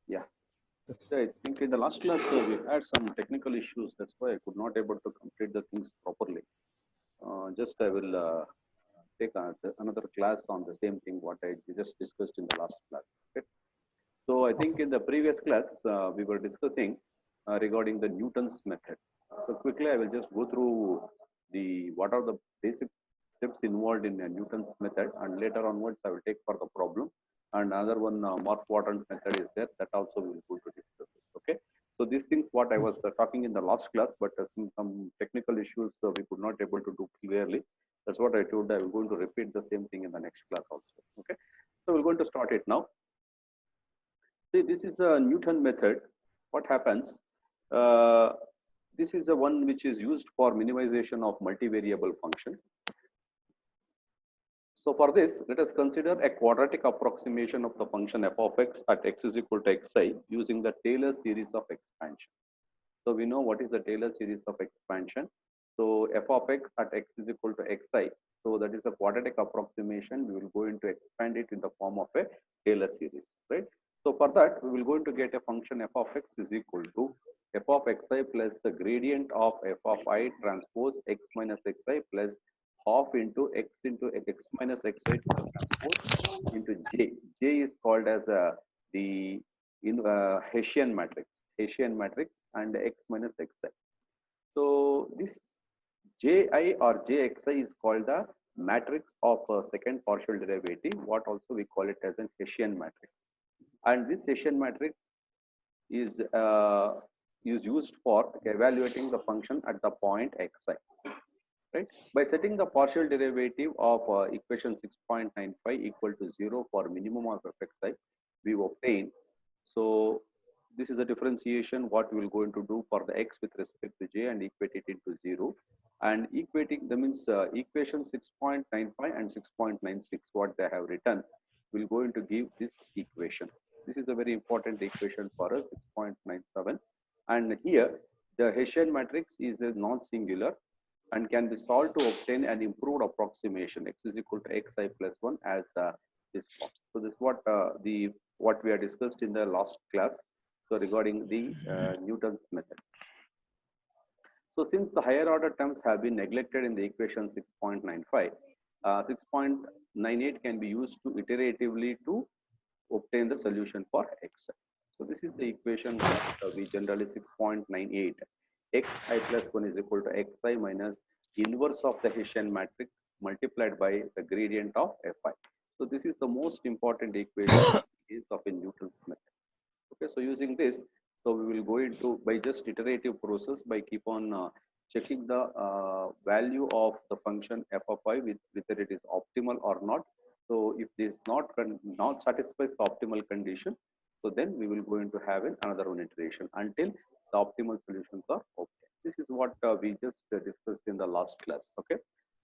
Yeah. So I think in the last class we had some technical issues. That's why I could not able to complete the things properly. Just I will take another class on the same thing what I just discussed in the last class. Okay. So I think Okay. in the previous class we were discussing regarding the Newton's method. So quickly I will just go through the what are the basic steps involved in Newton's method, and later onwards I will take for the problem. And another one, Mark Wattern's method is there, that also we will go to discuss it. Okay. So these things what I was talking in the last class, but some technical issues we could not able to do clearly. That's what I told. I will going to repeat the same thing in the next class also. Okay. So we're going to start it now. See, this is a Newton method. What happens? Uh, this is the one which is used for minimization of multivariable function. So for this, let us consider a quadratic approximation of the function f of x at x is equal to xi using the Taylor series of expansion. So we know what is the Taylor series of expansion. So f of x at x is equal to xi. So that is a quadratic approximation. We will go into expand it in the form of a Taylor series, right? So for that, we will going to get a function f of x is equal to f of xi plus the gradient of f of I transpose x minus xi plus half into x minus xi to the transpose into j. J is called as the Hessian matrix. Hessian matrix and x minus xi. So this ji or jxi is called the matrix of second partial derivative. What also we call it as an Hessian matrix. And this Hessian matrix is is used for evaluating the function at the point xi. Right? By setting the partial derivative of equation 6.95 equal to 0 for minimum of fxi, we obtain. So this is a differentiation what we will going to do for the x with respect to j and equate it into 0. And equating, that means equation 6.95 and 6.96 what they have written will going to give this equation. This is a very important equation for us, 6.97. And here the Hessian matrix is a non-singular and can be solved to obtain an improved approximation x is equal to xi plus 1 as this form. So this is what we have discussed in the last class. So regarding the Newton's method. So since the higher order terms have been neglected in the equation 6.95, 6.98 can be used to iteratively to obtain the solution for x. So this is the equation what we generally 6.98. Xi plus 1 is equal to xi minus inverse of the Hessian matrix multiplied by the gradient of fi. So this is the most important equation is of a Newton's method. Okay, so using this, so we will go into by just iterative process by keep on checking the value of the function f of I with whether it is optimal or not. So if this not satisfies the optimal condition, so then we will going to have another one iteration until the optimal solutions are obtained. This is what we just discussed in the last class. Okay.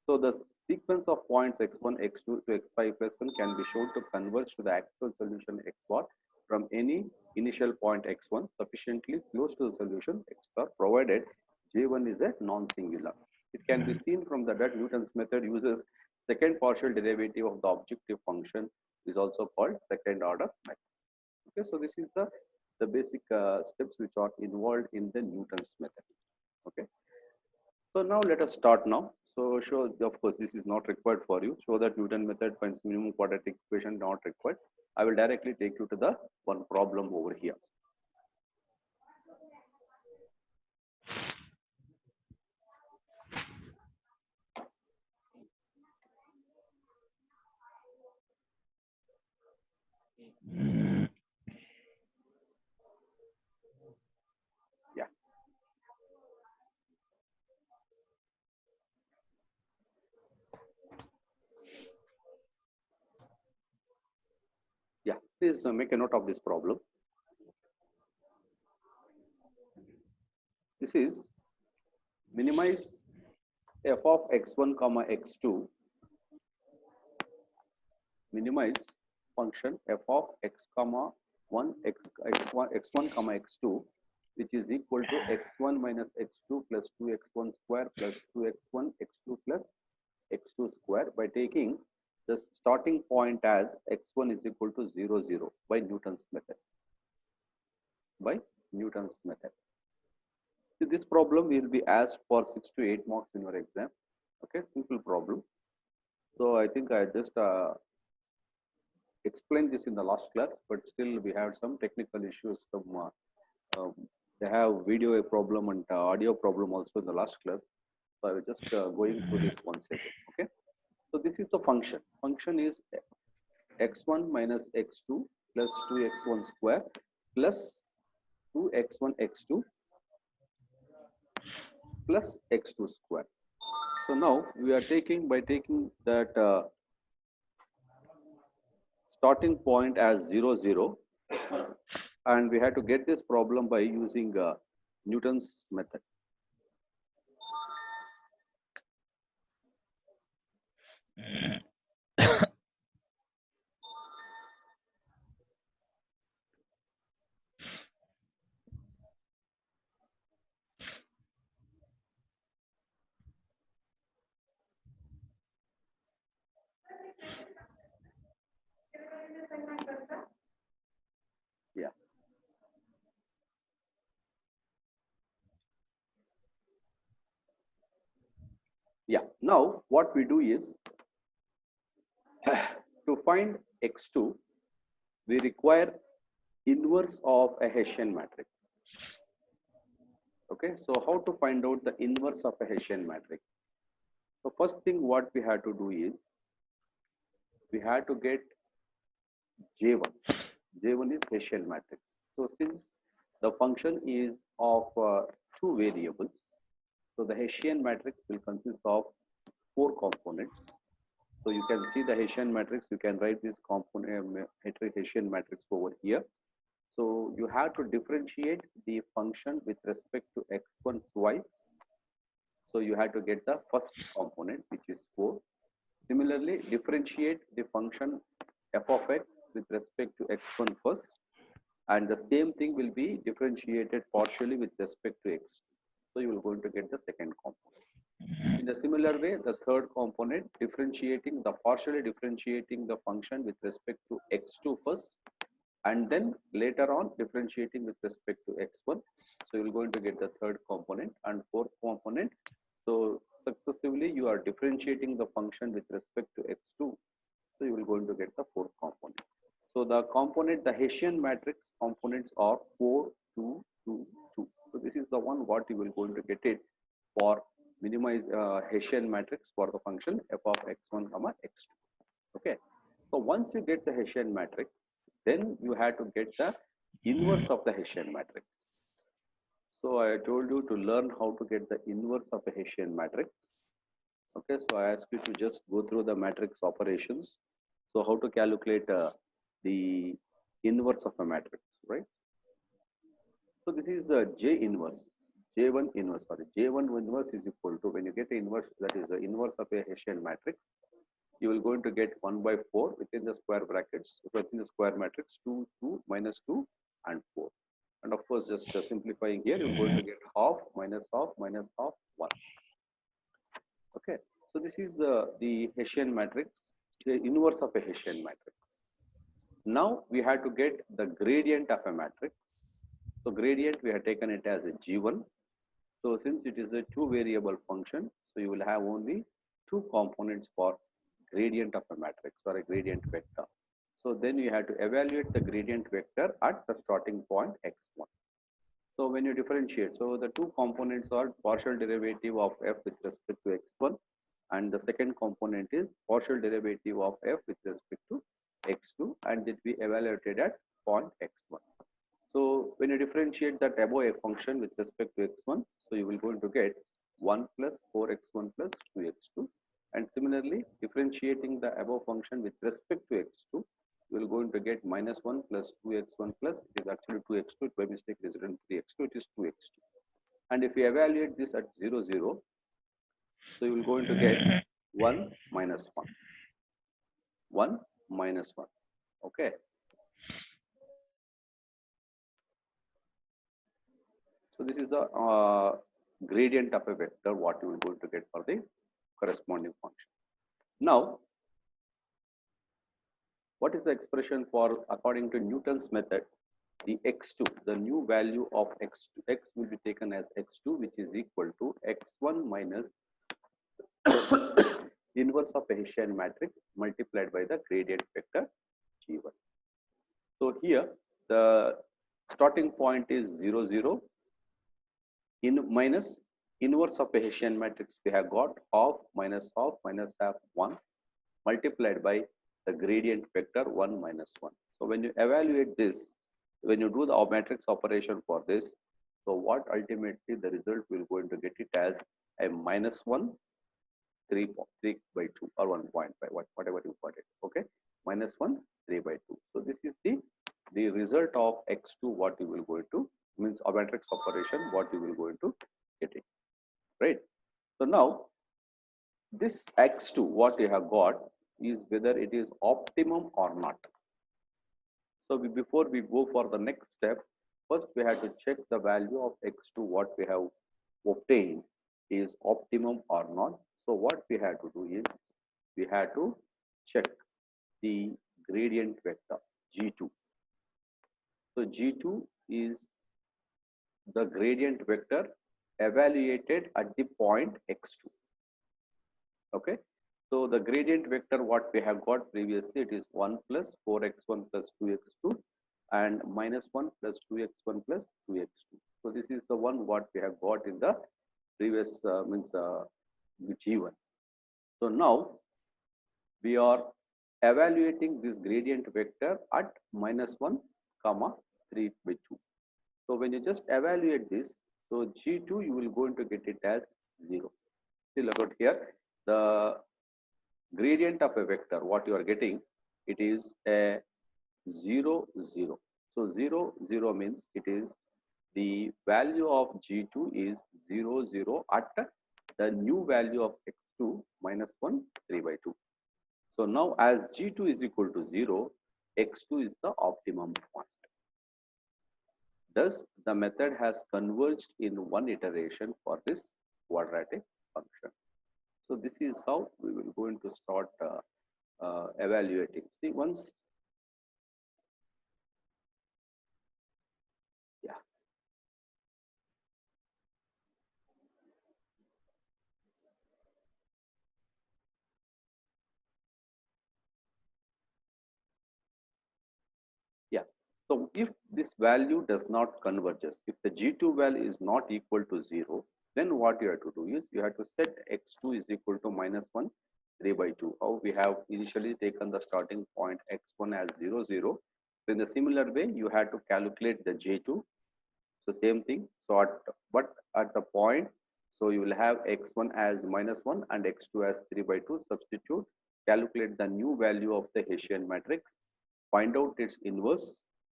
So the sequence of points x1, x2 to x5 plus 1 can be shown to converge to the actual solution x bar from any initial point x1 sufficiently close to the solution x bar provided j1 is a non-singular. It can be seen from that Newton's method uses second partial derivative of the objective function is also called second order method. Okay, so this is the basic steps which are involved in the Newton's method. Okay, so now let us start now. So show, of course, this is not required for you. Show that Newton method finds minimum quadratic equation not required. I will directly take you to the one problem over here. Yeah, yeah. Please make a note of this problem. This is minimize f of x1 comma x2, minimize function f of x comma 1 x1 comma x2, which is equal to x1 minus x2 plus 2x1 square plus 2x1 x2 plus x2 square by taking the starting point as x1 is equal to 0 0 by Newton's method. by Newton's method. So this problem will be asked for 6 to 8 marks in your exam. Okay, simple problem. So I think I just explained this in the last class, but still we had some technical issues. They have video problem and audio problem also in the last class. So I was just going through this once again. Okay. So this is the function. Function is x1 minus x2 plus 2x1 square plus 2x1 x2 plus x2 square. So now we are taking that starting point as 0, 0, and we had to get this problem by using Newton's method. Yeah. Yeah. Now what we do is to find x2, we require inverse of a Hessian matrix. Okay. So how to find out the inverse of a Hessian matrix? So first thing what we had to do is we had to get J1. J1 is Hessian matrix. So since the function is of two variables, so the Hessian matrix will consist of 4 components. So you can see the Hessian matrix. You can write this component Hessian matrix over here. So you have to differentiate the function with respect to x1 twice. So you have to get the first component, which is 4. Similarly, differentiate the function f of x with respect to x1 first, and the same thing will be differentiated partially with respect to x. So you will going to get the second component. In a similar way, the third component, partially differentiating the function with respect to x2 first, and then later on differentiating with respect to x1. So you will going to get the third component and fourth component. So successively you are differentiating the function with respect to x2. So you will going to get the fourth component. So the Hessian matrix components are 4, 2, 2, 2. So this is the one what you will going to get it for minimize Hessian matrix for the function f of x1 comma x2. Okay. So once you get the Hessian matrix, then you have to get the inverse of the Hessian matrix. So I told you to learn how to get the inverse of a Hessian matrix. Okay, so I ask you to just go through the matrix operations. So how to calculate the inverse of a matrix, right? So this is the J inverse, J1 inverse, J1 inverse is equal to, when you get the inverse, that is the inverse of a Hessian matrix, you will going to get 1 by 4 within the square brackets, within the square matrix, 2, 2, minus 2, and 4. And of course, just simplifying here, you're going to get half, minus half, minus half, 1. Okay, so this is the Hessian matrix, the inverse of a Hessian matrix. Now we have to get the gradient of a matrix. So gradient, we have taken it as a G1. So since it is a 2 variable function, so you will have only 2 components for gradient of a matrix or a gradient vector. So then you have to evaluate the gradient vector at the starting point x1. So when you differentiate, so the 2 components are partial derivative of f with respect to x1, and the second component is partial derivative of f with respect to x2, and it will be evaluated at point x1. So when you differentiate that above a function with respect to x1, so you will going to get 1 plus 4x1 plus 2x2. And similarly, differentiating the above function with respect to x2, you will going to get minus 1 plus 2x1 plus, it is actually 2x2, by mistake it is written 3x2, it is 2x2. And if you evaluate this at 0, 0, so you will going to get 1 minus 1. 1 minus 1. Okay. So this is the gradient of a vector, what you will going to get for the corresponding function. Now, what is the expression for, according to Newton's method, the x2, the new value of x2, x will be taken as x2, which is equal to x1 minus inverse of a Hessian matrix multiplied by the gradient vector g1. So here the starting point is 0, 0, in minus inverse of a Hessian matrix we have got half minus 1 multiplied by the gradient vector 1 minus 1. So when you evaluate this, when you do the matrix operation for this, so what ultimately the result will going to get it as a minus 1 3 by 2 or 1.5, whatever you got it. Okay, minus 1 3 by 2. So this is the result of x2, what you will going to means a matrix operation, what you will going to get it, right? So now this x2 what you have got is whether it is optimum or not. So before we go for the next step, first we have to check the value of x2 what we have obtained is optimum or not. So what we have to do is we have to check the gradient vector g2. So g2 is the gradient vector evaluated at the point x2. Okay, so the gradient vector what we have got previously, it is 1 plus 4x1 plus 2x2 and minus 1 plus 2x1 plus 2x2. So this is the one what we have got in the previous g1. So now we are evaluating this gradient vector at minus 1 comma 3 by 2. So when you just evaluate this, so g2 you will going to get it as 0. Still about here, the gradient of a vector what you are getting, it is a 0, 0. So 0, 0 means it is the value of g2 is 0, 0 at the new value of x2 minus 1 3 by 2. So now as g2 is equal to 0, x2 is the optimum point. Thus the method has converged in one iteration for this quadratic function. So this is how we will going to start evaluating. See, once, yeah, yeah. So if this value does not converges, if the g2 value is not equal to 0, then what you have to do is you have to set x2 is equal to minus 1 3 by 2. How we have initially taken the starting point x1 as 0, 0. So in the similar way, you have to calculate the j2. So same thing. So but at the point, so you will have x1 as minus 1 and x2 as 3 by 2. Substitute, calculate the new value of the Hessian matrix, find out its inverse,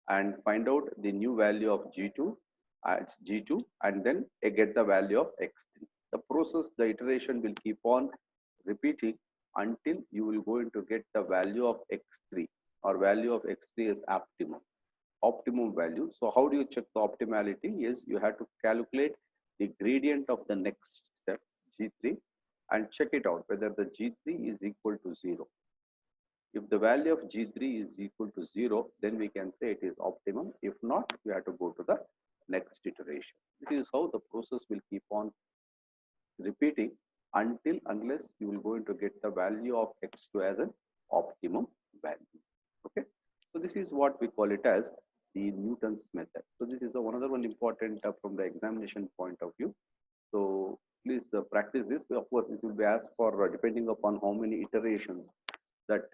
and find out the new value of g2 as g2, and then get the value of x3. The process, the iteration will keep on repeating until you will going to get the value of x3, or value of x3 is optimum value. So how do you check the optimality? Is you have to calculate the gradient of the next step g3 and check it out whether the g3 is equal to 0. If the value of g3 is equal to 0, then we can say it is optimum. If not, we have to go to the next iteration. This is how the process will keep on repeating unless you will going to get the value of x2 as an optimum value. Okay, so this is what we call it as the Newton's method. So this is another one important from the examination point of view. So please practice this. Of course, this will be asked for depending upon how many iterations that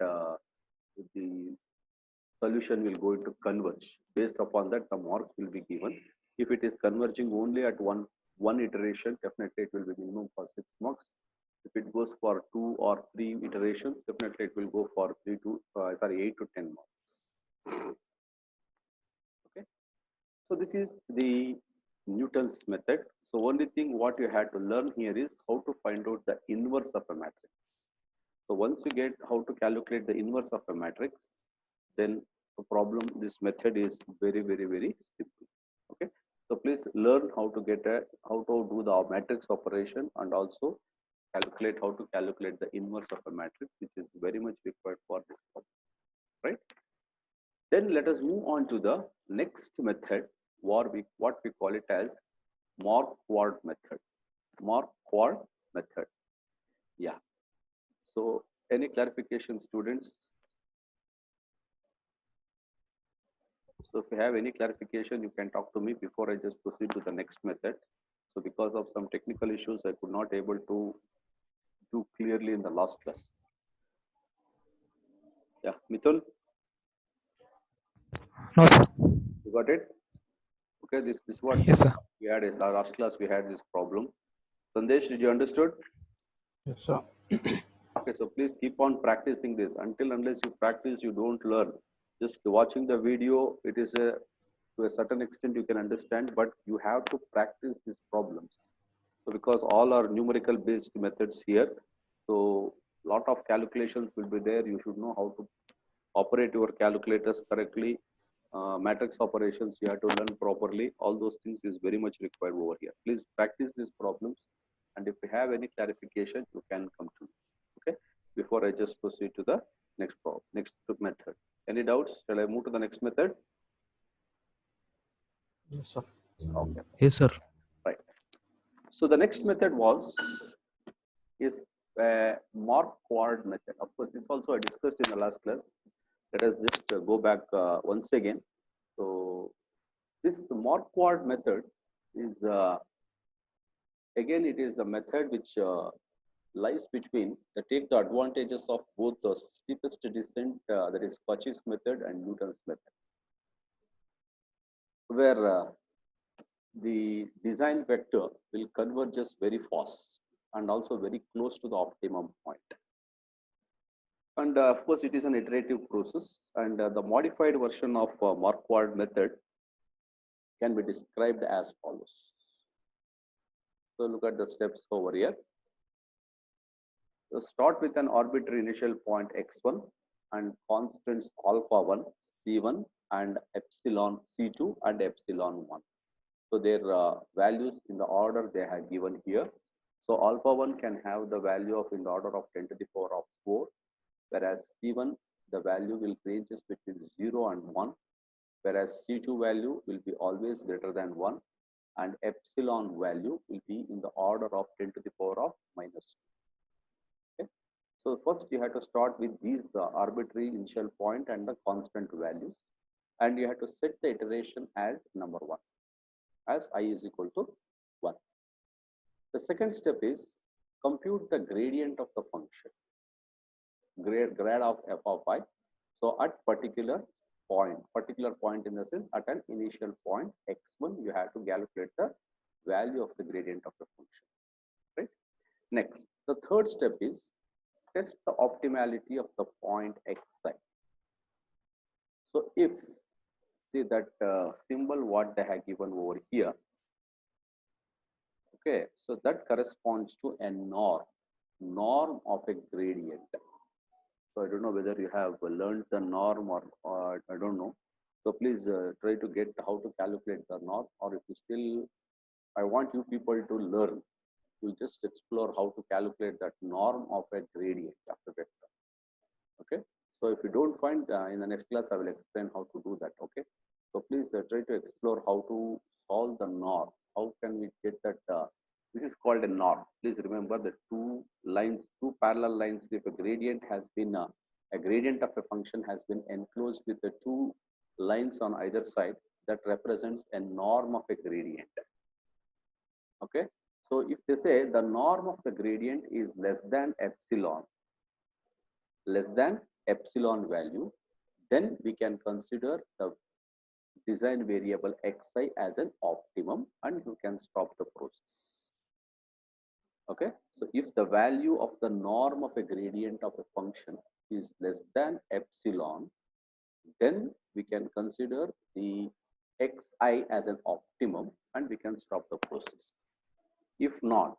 the solution will go into converge. Based upon that, the marks will be given. If it is converging only at one iteration, definitely it will be minimum for 6 marks. If it goes for 2 or 3 iterations, definitely it will go for 8 to 10 marks. Okay. So this is the Newton's method. So only thing what you had to learn here is how to find out the inverse of a matrix. So once you get how to calculate the inverse of a matrix, then the problem, this method is very, very, very simple. Okay. So please learn how to do the matrix operation, and also calculate how to calculate the inverse of a matrix, which is very much required for this problem, right? Then let us move on to the next method, what we call it as Marquardt method. Marquardt method. Yeah. So any clarification, students? So if you have any clarification, you can talk to me before I just proceed to the next method. So because of some technical issues, I could not able to do clearly in the last class. Yeah, Mithul, No, sir. you got it? Okay, this is what Yes, sir. we had in the last class. We had this problem. Sandesh, did you understood? Yes, sir. Okay, so please keep on practicing this. Unless you practice, you don't learn. Just watching the video, it is a to a certain extent you can understand, but you have to practice these problems. So because all are numerical based methods here, so lot of calculations will be there. You should know how to operate your calculators correctly. Matrix operations you have to learn properly. All those things is very much required over here. Please practice these problems, and if you have any clarification, you can come to me. Okay. Before I just proceed to the next method. Any doubts? Shall I move to the next method? Yes, sir. Okay. Yes, sir. Right. So the next method is Marquardt method. Of course, this also I discussed in the last class. Let us just go back once again. So this Marquardt method is again it is a method which lies between take the advantages of both the steepest descent, that is Cauchy's method, and Newton's method, where the design vector will converge very fast and also very close to the optimum point. And of course, it is an iterative process, and the modified version of Marquardt method can be described as follows. So look at the steps over here. So start with an arbitrary initial point x1 and constants alpha 1, c1, and epsilon c2 and epsilon 1. So their values in the order they have given here. So alpha 1 can have the value of in the order of 10 to the power of 4, whereas C1 the value will ranges between 0 and 1, whereas C2 value will be always greater than 1, and epsilon value will be in the order of 10 to the power of minus 2. Okay. So first you have to start with these arbitrary initial point and the constant values, and you have to set the iteration as number 1, as I is equal to 1. The second step is compute the gradient of the function, grad of f of I. So at particular point in the sense at an initial point x1, you have to calculate the value of the gradient of the function, right? Next, the third step is test the optimality of the point xi. So if see that symbol what they have given over here, okay, so that corresponds to a norm of a gradient. So I don't know whether you have learned the norm or I don't know. So please try to get how to calculate the norm, or if you still, I want you people to learn to just explore how to calculate that norm of a gradient of a vector. Okay. So if you don't find in the next class, I will explain how to do that. Okay. So please try to explore how to solve the norm. How can we get that? This is called a norm. Please remember the two parallel lines. If a gradient has been a gradient of a function has been enclosed with the two lines on either side, that represents a norm of a gradient. Okay. So if they say the norm of the gradient is less than epsilon value, then we can consider the design variable xi as an optimum, and you can stop the process. Okay, so if the value of the norm of a gradient of a function is less than epsilon, then we can consider the xi as an optimum and we can stop the process. If not,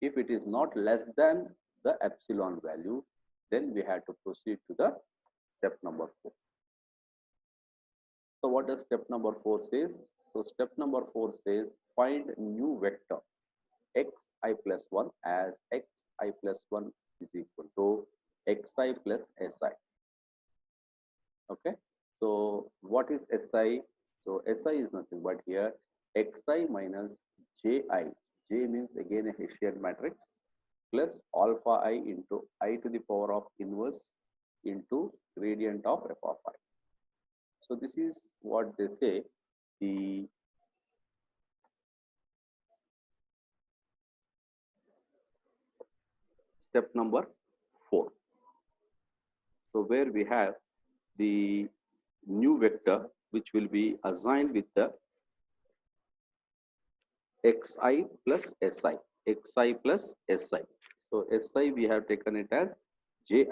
if it is not less than the epsilon value, then we have to proceed to the step number 4. So what does step number 4 says? So step number 4 says find new vector xi plus 1 as xi plus 1 is equal to xi plus si. Okay. So what is SI? So SI is nothing but here xi minus ji. J means again a Hessian matrix plus alpha I into I to the power of inverse into gradient of f of I. So this is what they say the step number 4. So where we have the new vector which will be assigned with the xi plus si, xi plus si. So si we have taken it as ji.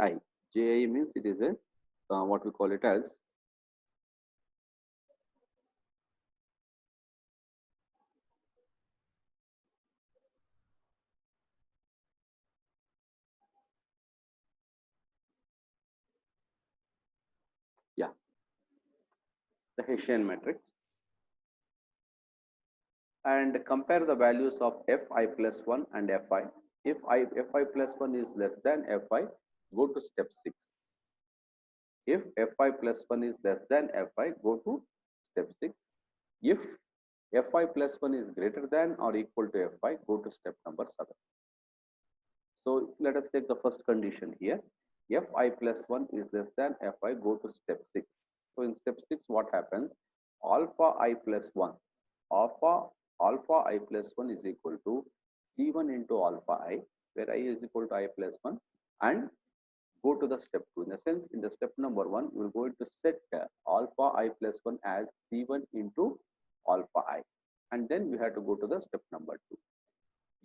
Ji means it is a what we call it as yeah the Hessian matrix, and compare the values of fi plus 1 and fi. If fi plus 1 is less than fi, go to step 6. If fi plus 1 is less than fi, go to step 6. If fi plus 1 is greater than or equal to fi, go to step number 7. So let us take the first condition here. Fi plus 1 is less than fi, go to step 6. So in step 6, what happens? Alpha I plus 1. Alpha I plus 1 is equal to C1 into alpha I, where I is equal to I plus 1, and go to the step 2. In the sense, in the step number 1, we are going to set alpha I plus 1 as C1 into alpha I. And then we have to go to the step number 2.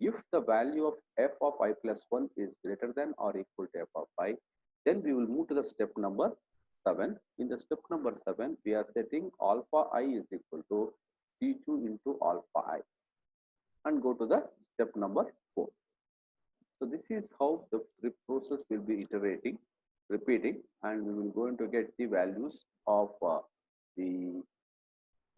If the value of f of I plus 1 is greater than or equal to f of I, then we will move to the step number 7. In the step number 7, we are setting alpha I is equal to C2 into alpha I, and go to the step number 4. So this is how the process will be repeating, and we will going to get the values of the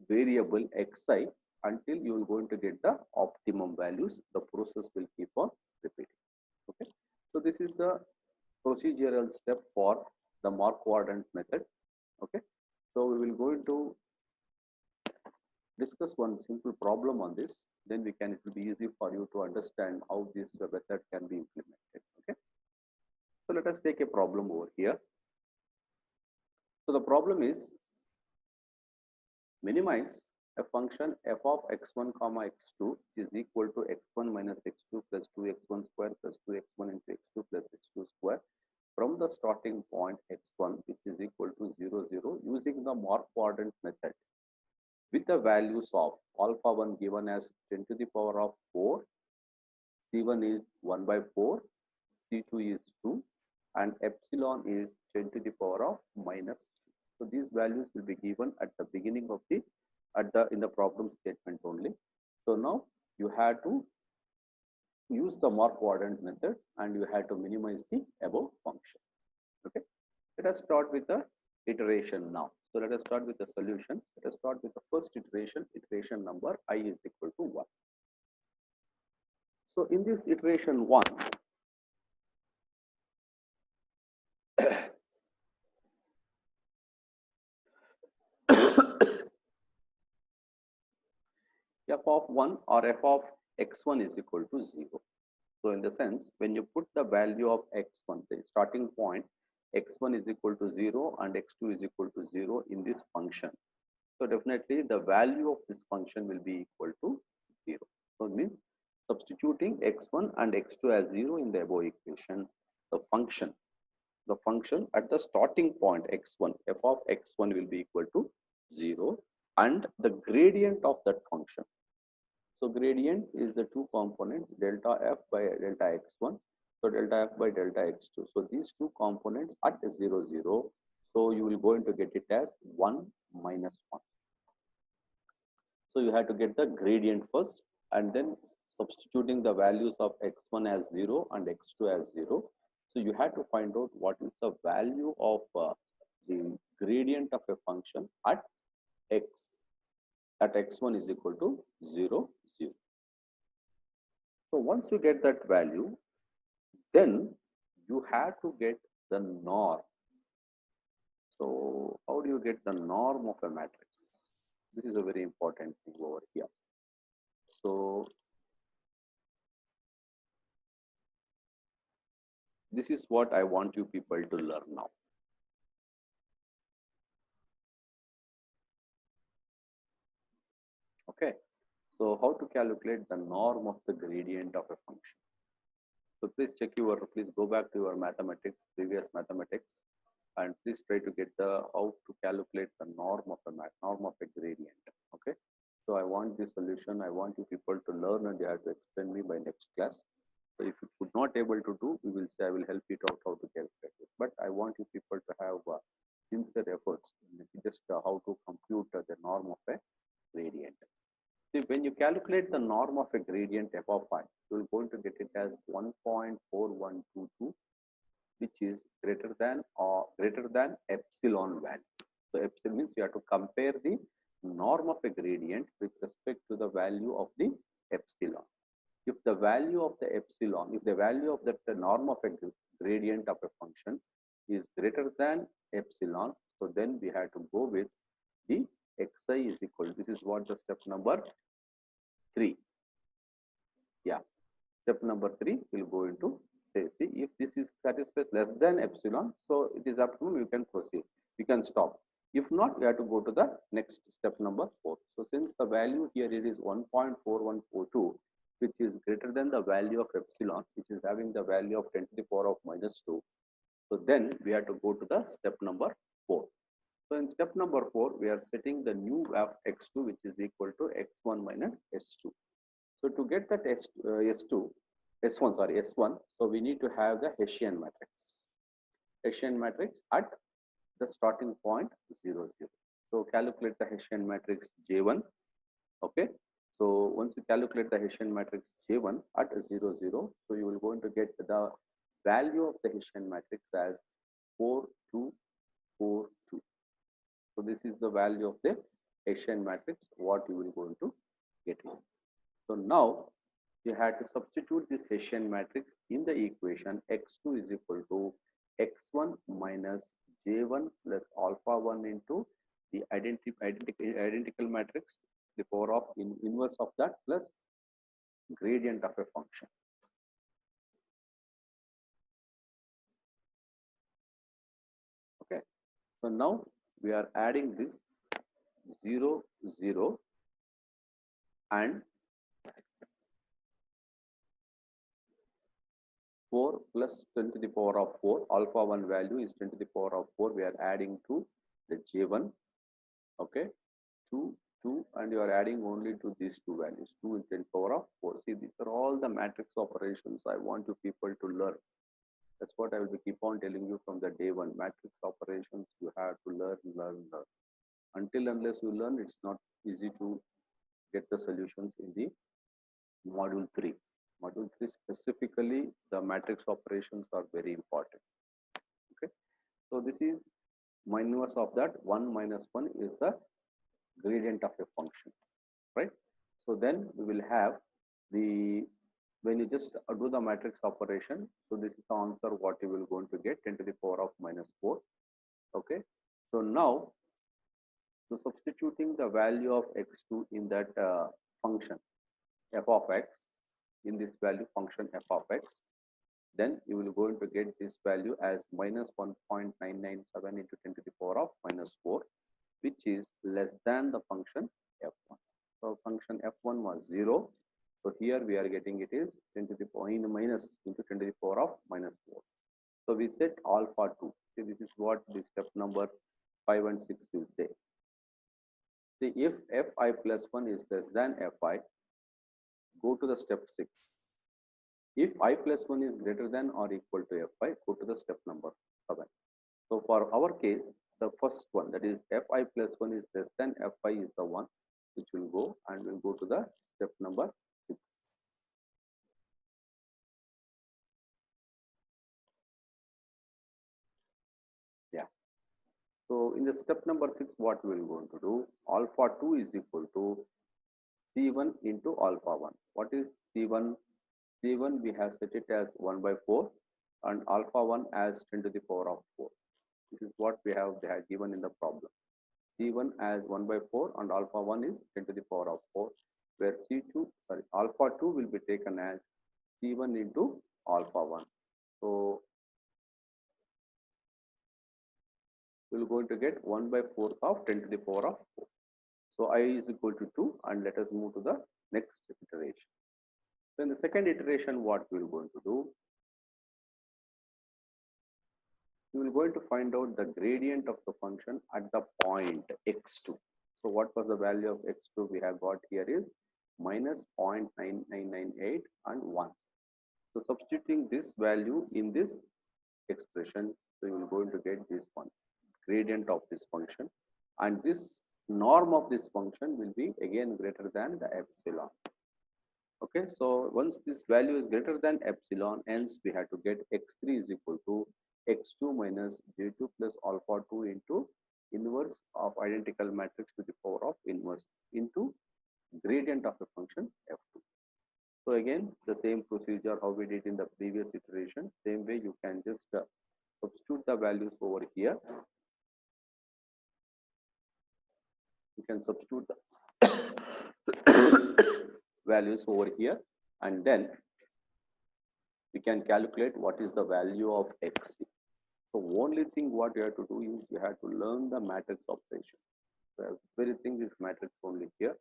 variable xi until you are going to get the optimum values. The process will keep on repeating. Okay. So this is the procedural step for the Mark quadrant method. Okay. So we will going to discuss one simple problem on this. Then it will be easy for you to understand how this method can be implemented. Okay. So let us take a problem over here. So the problem is minimize a function f of x1 comma x2 is equal to x1 minus x2 plus 2x1 square plus 2x1 into x2 plus x2 square from the starting point x1, which is equal to 0, 0, using the Mark quadrant method with the values of alpha 1 given as 10 to the power of 4, c1 is 1 by 4, c2 is 2, and epsilon is 10 to the power of minus 2. So these values will be given at the beginning of the in the problem statement only. So now you have to use the Mark quadrant method and you have to minimize the above function. Okay. Let us start with the iteration now. So let us start with the solution. Let us start with the first iteration number I is equal to 1. So in this iteration 1, f of 1 or f of x1 is equal to 0. So in the sense, when you put the value of x1, the starting point, x1 is equal to 0 and x2 is equal to 0 in this function. So definitely the value of this function will be equal to 0. So it means substituting x1 and x2 as 0 in the above equation, the function at the starting point x1, f of x1 will be equal to 0, and the gradient of that function. So gradient is the two components, delta f by delta x1, so delta f by delta x2. So these two components at 0, 0. So you will going to get it as 1 minus 1. So you have to get the gradient first, and then substituting the values of x1 as 0 and x2 as 0. So you have to find out what is the value of the gradient of a function at x1 is equal to 0, 0. So once you get that value, then you have to get the norm. So how do you get the norm of a matrix? This is a very important thing over here. So this is what I want you people to learn now. Okay. So how to calculate the norm of the gradient of a function? So please go back to your mathematics, previous mathematics, and please try to get the how to calculate the norm of a gradient. Okay. So I want this solution. I want you people to learn, and you have to explain me by next class. So if you could not able to do, we will say I will help it out how to calculate it. But I want you people to have sincere efforts in just how to compute the norm of a gradient. See, when you calculate the norm of a gradient f of I, you are going to get it as 1.4122, which is greater than epsilon value. So epsilon means you have to compare the norm of a gradient with respect to the value of the epsilon. If the value of the epsilon, if the value of the norm of a gradient of a function is greater than epsilon, so then we have to go with the xi is equal. This is what the step number 3. Yeah, step number 3 will go into say, see if this is satisfies less than epsilon, so it is up to you can proceed. You can stop. If not, we have to go to the next step number 4. So since the value here it is 1.4142, which is greater than the value of epsilon, which is having the value of 10 to the power of -2. So then we have to go to the step number 4. So in step number 4, we are setting the new of x2, which is equal to x1 minus s2. So to get that S1, so we need to have the Hessian matrix. Hessian matrix at the starting point 0, 0. So calculate the Hessian matrix J1. Okay. So once you calculate the Hessian matrix J1 at 0, 0, so you will going to get the value of the Hessian matrix as 4, 2, 4, 2. So this is the value of the Hessian matrix, what you will going to get. So now you have to substitute this Hessian matrix in the equation x2 is equal to x1 minus j1 plus alpha 1 into the identical matrix, the power of inverse of that plus gradient of a function. Okay. So now we are adding this 0, 0 and 4 plus 10 to the power of 4, alpha 1 value is 10 to the power of 4, we are adding to the J1, okay, 2, 2, and you are adding only to these two values, 2 and 10 power of 4. See, these are all the matrix operations I want you people to learn. That's what I will keep on telling you from the day one. Matrix operations, you have to learn. Until unless you learn, it's not easy to get the solutions in the module 3. Module 3 specifically, the matrix operations are very important. Okay, so this is inverse of that. 1 minus 1 is the gradient of a function, right? So then we will have the, when you just do the matrix operation, so this is the answer what you will going to get, 10 to the power of -4. Okay, so now, so substituting the value of x2 in that function f of x, in this value function f of x, then you will going to get this value as -1.997 into 10 to the power of -4, which is less than the function f1. So function f1 was 0. So here we are getting it is 10 to the power minus into 10 to the power of -4. So we set alpha 2. See, this is what the step number 5 and 6 will say. See, if fi plus 1 is less than fi, go to the step 6. If I plus 1 is greater than or equal to fi, go to the step number 7. So for our case, the first one, that is fi plus 1 is less than fi is the one which will go, and will go to the step number 6. Yeah. So in the step number 6, what we will going to do, alpha 2 is equal to C1 into alpha 1. What is C1? C1 we have set it as 1 by 4 and alpha 1 as 10 to the power of 4. This is what they have given in the problem. C1 as 1 by 4 and alpha 1 is 10 to the power of 4, where alpha 2 will be taken as C1 into alpha 1. So we're going to get 1 by 4 of 10 to the power of 4. So I is equal to 2, and let us move to the next iteration. So in the second iteration, what we're going to do, we will going to find out the gradient of the function at the point x2. So what was the value of x2 we have got here is minus 0.9998 and 1. So substituting this value in this expression, so you will going to get this one, gradient of this function, and this norm of this function will be again greater than the epsilon. Okay, so once this value is greater than epsilon, hence we have to get x3 is equal to x2 minus j2 plus alpha 2 into inverse of identical matrix to the power of inverse into gradient of a function f2. So again, the same procedure how we did in the previous iteration, same way you can just substitute the values over here. You can substitute the values over here, and then we can calculate what is the value of x. So only thing what you have to do is you have to learn the matrix operation. So everything is matrix only here.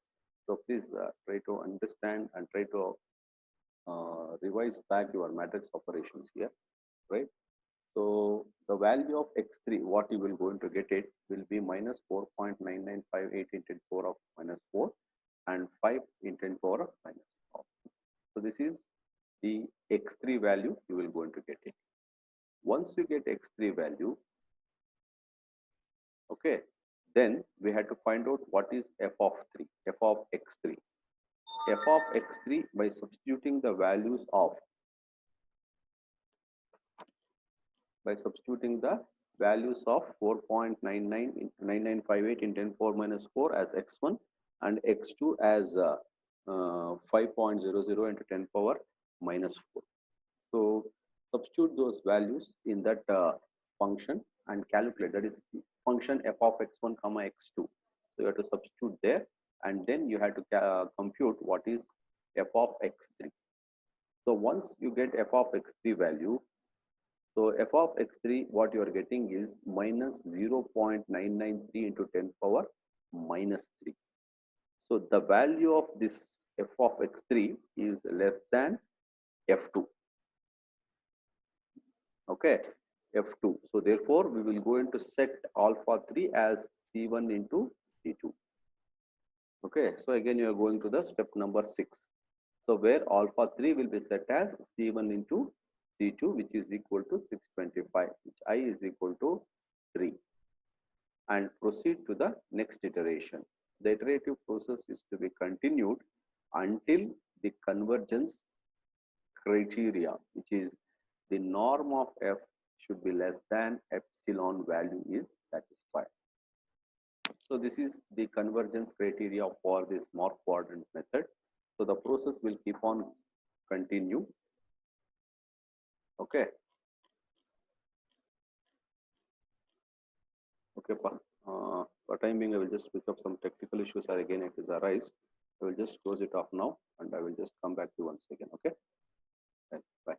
So please try to understand and try to revise back your matrix operations here, right? So the value of x3, what you will going to get it will be minus 4.9958 into 10 power of minus 4 and 5 into 10 power of minus 4. So this is the x3 value you will going to get it. Once you get x3 value, okay, then we had to find out what is f of x3. F of x3 by substituting the values of, by substituting the values of 4.9958 in 10 power minus 4 as x1 and x2 as 5.00 into 10 power minus 4. So substitute those values in that function and calculate, that is function f of x1 comma x2. So you have to substitute there, and then you have to compute what is f of x3. So once you get f of x3 value, so f of x3 what you are getting is minus 0.993 into 10 power minus 3. So the value of this f of x3 is less than f2. Okay, f2. So therefore we will go into set alpha 3 as c1 into c2. Okay, so again you are going to the step number 6. So where alpha 3 will be set as c1 into c2, which is equal to 625, which I is equal to 3, and proceed to the next iteration. The iterative process is to be continued until the convergence criteria, which is the norm of f should be less than epsilon value, is satisfied. So this is the convergence criteria for this morph quadrant method. So the process will keep on continue. Okay. Okay, for time being, I will just pick up some technical issues, or again it is arise. I will just close it off now, and I will just come back to you once again. Okay. Bye.